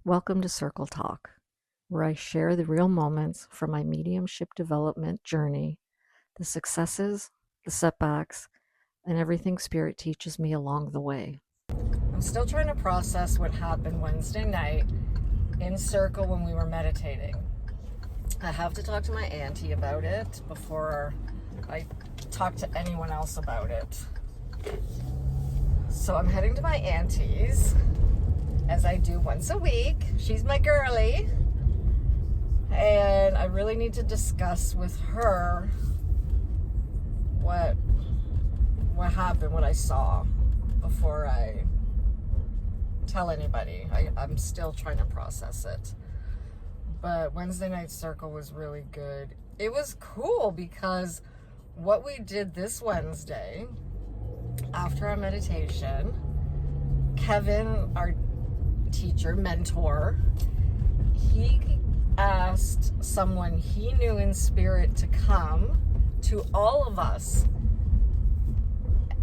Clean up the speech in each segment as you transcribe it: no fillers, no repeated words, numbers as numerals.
Welcome to Circle Talk, where I share the real moments from my mediumship development journey, the successes, the setbacks, and everything Spirit teaches me along the way. I'm still trying to process what happened Wednesday night in Circle when we were meditating. I have to talk to my auntie about it before I talk to anyone else about it. So I'm heading to my auntie's, as I do once a week. She's my girlie. And I really need to discuss with her what happened, what I saw, before I tell anybody. I'm still trying to process it. But Wednesday night Circle was really good. It was cool because what we did this Wednesday, after our meditation, Kevin, our teacher, mentor, he asked someone he knew in spirit to come to all of us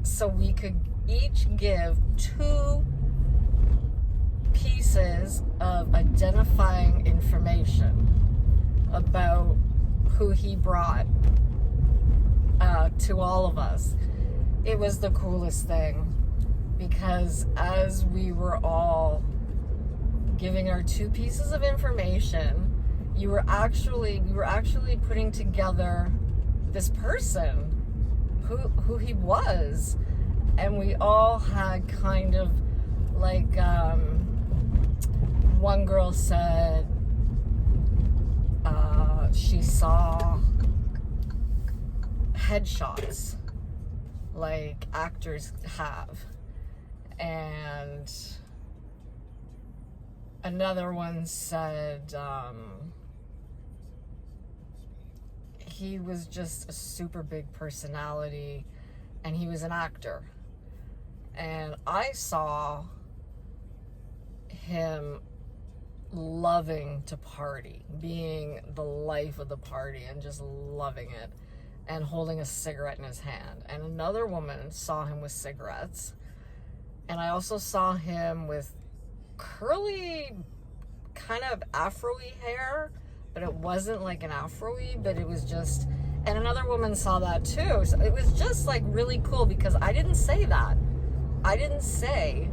so we could each give 2 pieces of identifying information about who he brought to all of us. It was the coolest thing, because as we were all giving our 2 pieces of information, we were actually putting together this person, who he was. And we all had kind of like, one girl said she saw headshots like actors have, and another one said he was just a super big personality and he was an actor. And I saw him loving to party, being the life of the party and just loving it, and holding a cigarette in his hand. And another woman saw him with cigarettes. And I also saw him with curly, kind of afro-y hair, but it wasn't like an afro-y, but it was just, and another woman saw that too. So it was just like really cool, because I didn't say that. I didn't say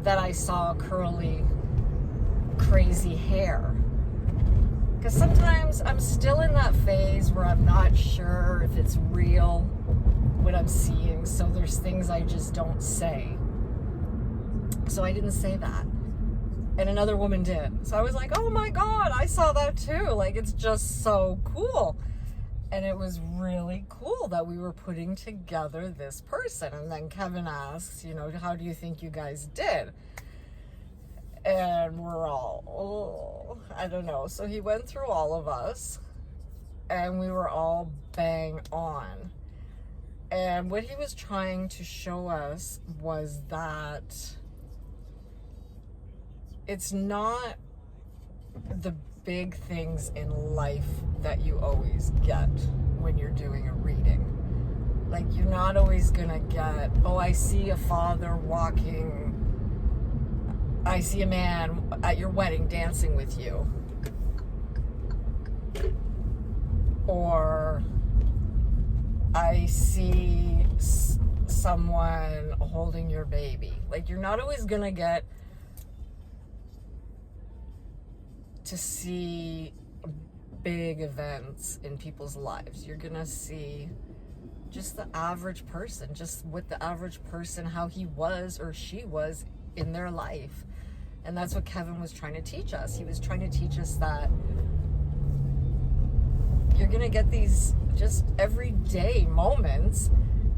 that I saw curly, crazy hair. Because sometimes I'm still in that phase where I'm not sure if it's real, what I'm seeing. So there's things I just don't say. So I didn't say that. And another woman did. So I was like, oh my God, I saw that too. Like, it's just so cool. And it was really cool that we were putting together this person. And then Kevin asks, how do you think you guys did? And we're all, I don't know. So he went through all of us, and we were all bang on. And what he was trying to show us was that it's not the big things in life that you always get when you're doing a reading. Like, you're not always gonna get, oh, I see a father walking, I see a man at your wedding dancing with you. Or I see someone holding your baby. Like, you're not always gonna get to see big events in people's lives. You're gonna see just the average person, just what the average person, how he was or she was in their life. And that's what Kevin was trying to teach us. He was trying to teach us that you're gonna get these just everyday moments.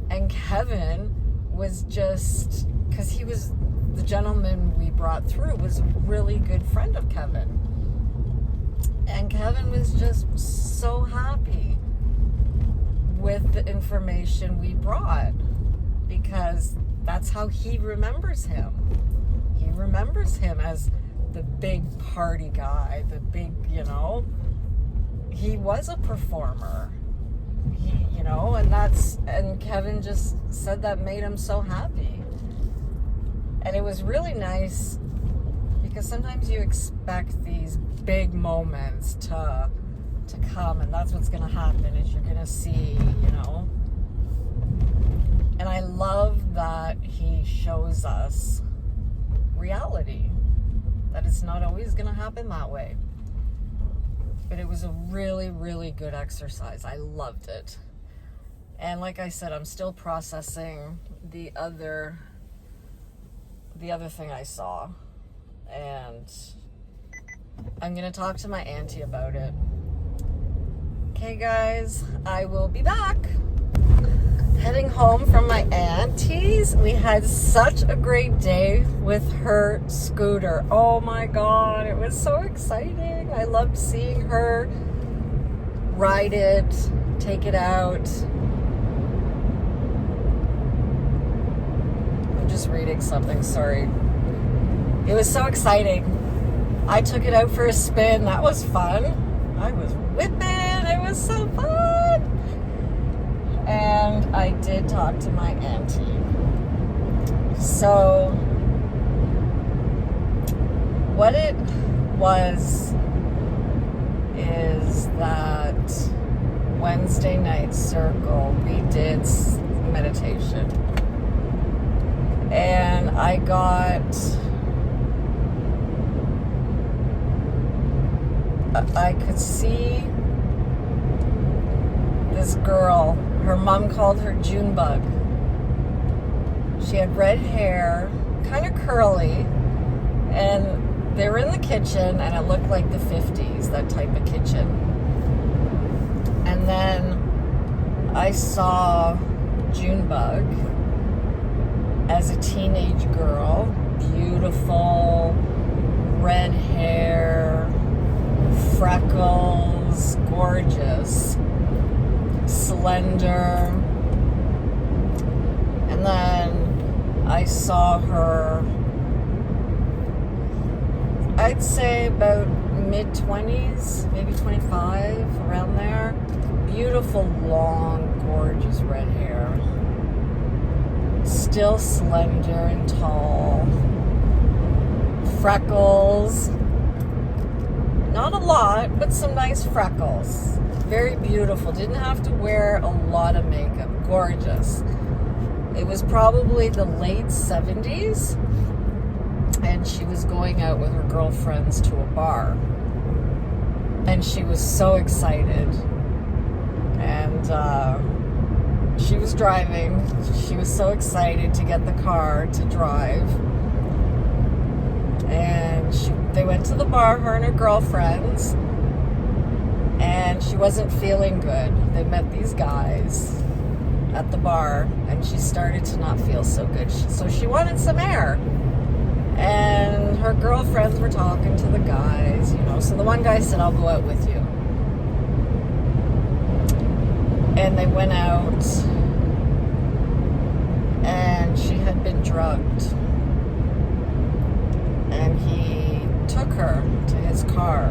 And Kevin was just, because he was, the gentleman we brought through was a really good friend of Kevin. And Kevin was just so happy with the information we brought, because that's how he remembers him. He remembers him as the big party guy, the big, he was a performer, and Kevin just said that made him so happy. And it was really nice, because sometimes you expect these big moments to come, and that's what's going to happen is you're going to see, you know. And I love that he shows us reality, that it's not always going to happen that way. But it was a really, really good exercise. I loved it. And like I said, I'm still processing the other thing I saw. And I'm going to talk to my auntie about it. Okay, guys, I will be back. Heading home from my auntie's. We had such a great day with her scooter. Oh my God, it was so exciting. I loved seeing her ride it, take it out. I'm just reading something, sorry. It was so exciting. I took it out for a spin. That was fun. I was whipping. It was so fun. And I did talk to my auntie. So what it was is that Wednesday night circle, we did meditation. And I could see this girl, her mom called her Junebug. She had red hair, kind of curly, and they were in the kitchen, and it looked like the 50s, that type of kitchen. And then I saw Junebug as a teenage girl, beautiful, red hair, freckles, gorgeous, slender. And then I saw her, I'd say about mid-20s, maybe 25, around there. Beautiful, long, gorgeous red hair. Still slender and tall. Freckles. Not a lot, but some nice freckles. Very beautiful. Didn't have to wear a lot of makeup. Gorgeous. It was probably the late 70s, and she was going out with her girlfriends to a bar. And she was so excited. And she was driving. She was so excited to get the car to drive. And they went to the bar, her and her girlfriends, and she wasn't feeling good. They met these guys at the bar, and she started to not feel so good. So she wanted some air. And her girlfriends were talking to the guys, you know. So the one guy said, "I'll go out with you." And they went out, and she had been drugged. And he took her to his car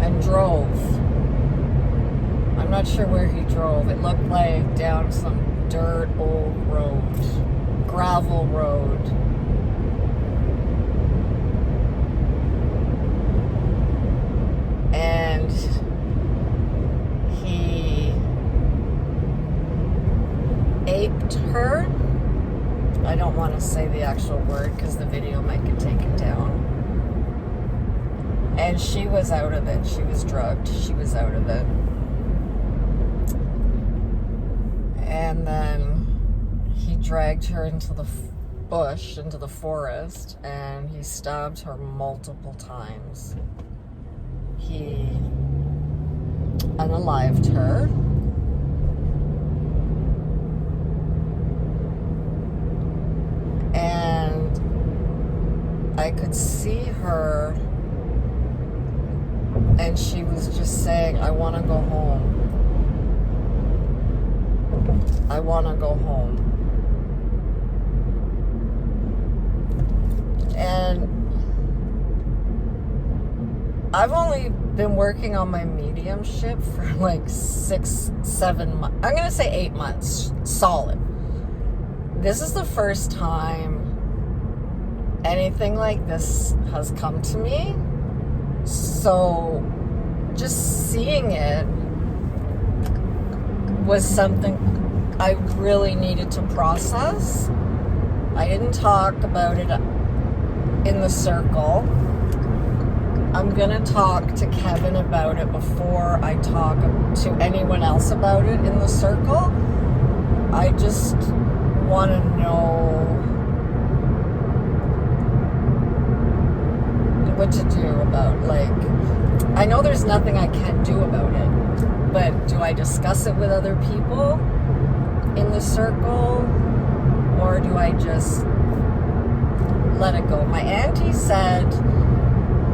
and drove. I'm not sure where he drove. It looked like down some dirt old road, gravel road. And he aped her. I don't want to say the actual word because the video might get taken down. And she was out of it. She was drugged. She was out of it. And then he dragged her into the bush, into the forest, and he stabbed her multiple times. He unalived her. And I could see her, and she was just saying, "I want to go home. I want to go home." And I've only been working on my mediumship for like 6-7 months. I'm going to say 8 months solid. This is the first time anything like this has come to me. So just seeing it was something I really needed to process. I didn't talk about it in the circle. I'm gonna talk to Kevin about it before I talk to anyone else about it in the circle. I just want to know what to do about, like, I know there's nothing I can't do about it, but do I discuss it with other people in the circle, or do I just let it go? My auntie said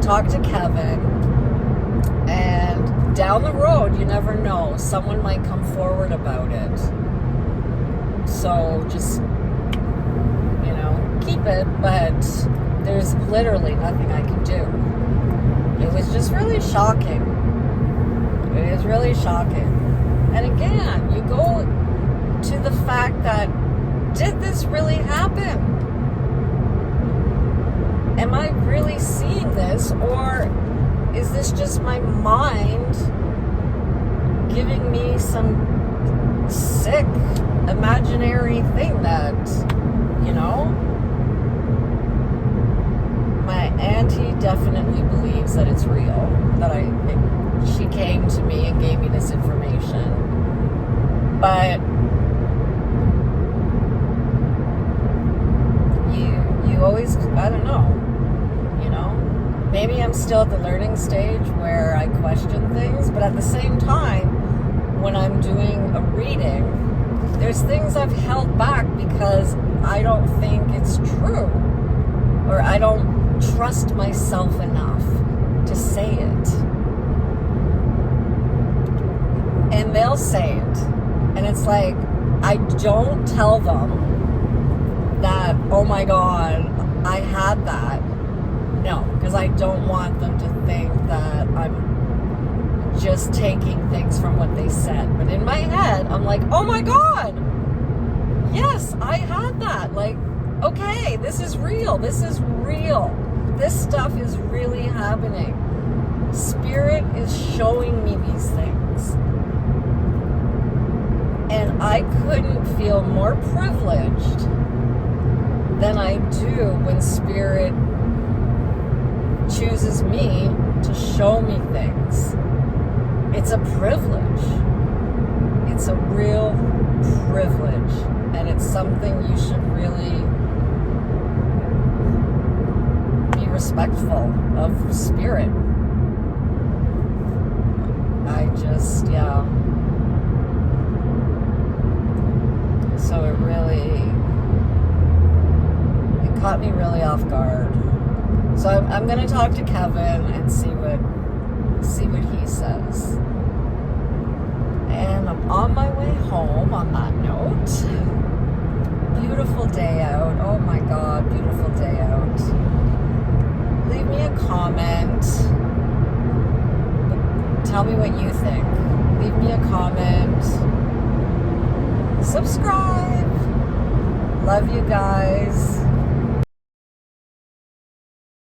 talk to Kevin, and down the road, you never know, someone might come forward about it. So just, keep it, but there's literally nothing I can do. It was just really shocking. It is really shocking. And again, you go to the fact that, did this really happen? Am I really seeing this, or is this just my mind giving me some sick imaginary thing that, my auntie definitely believes that it's real, that she came to me and gave me this information. But you always, I don't know, maybe I'm still at the learning stage where I question things, but at the same time, when I'm doing a reading, there's things I've held back because I don't think it's true, or I don't trust myself enough to say it. And they'll say it, and it's like, I don't tell them that, oh my God, I had that. No, because I don't want them to think that I'm just taking things from what they said. But in my head, I'm like, oh my God, yes, I had that. Like, okay, this is real. This is real. This stuff is really happening. Spirit is showing me these things. And I couldn't feel more privileged than I do when Spirit chooses me to show me things. It's a privilege. It's a real privilege. And it's something you should really be respectful of Spirit. So it caught me really off guard. So I'm going to talk to Kevin and see what he says. And I'm on my way home on that note. Beautiful day out. Oh my God, beautiful day out. Leave me a comment. Tell me what you think. Leave me a comment. Subscribe. Love you guys.